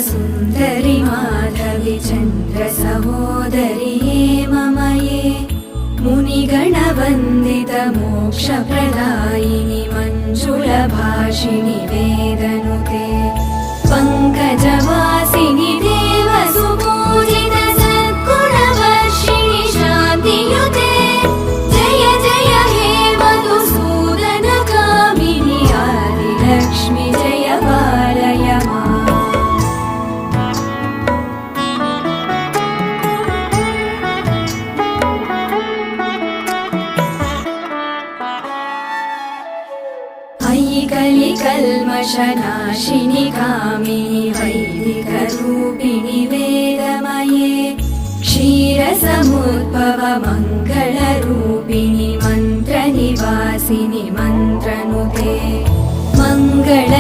सुन्दरि माधवि चन्द्र सहोदरि हेममये मुनिगणवन्दित मोक्षप्रदायिनि मञ्जुलभाषिणि वेदनुते पङ्कजवासिनि देवसुपूजित सद्गुणवर्षिणि शान्तियुते जय जय हे मधुसूदनकामिनि आदिलक्ष्मि जय पालय माम्। कलिकल्मषनाशिनि कामिनि वैदिकरूपिणि वेदमये क्षीरसमुद्भव मङ्गलरूपिणि मन्त्रनिवासिनि मन्त्रनुते मङ्गल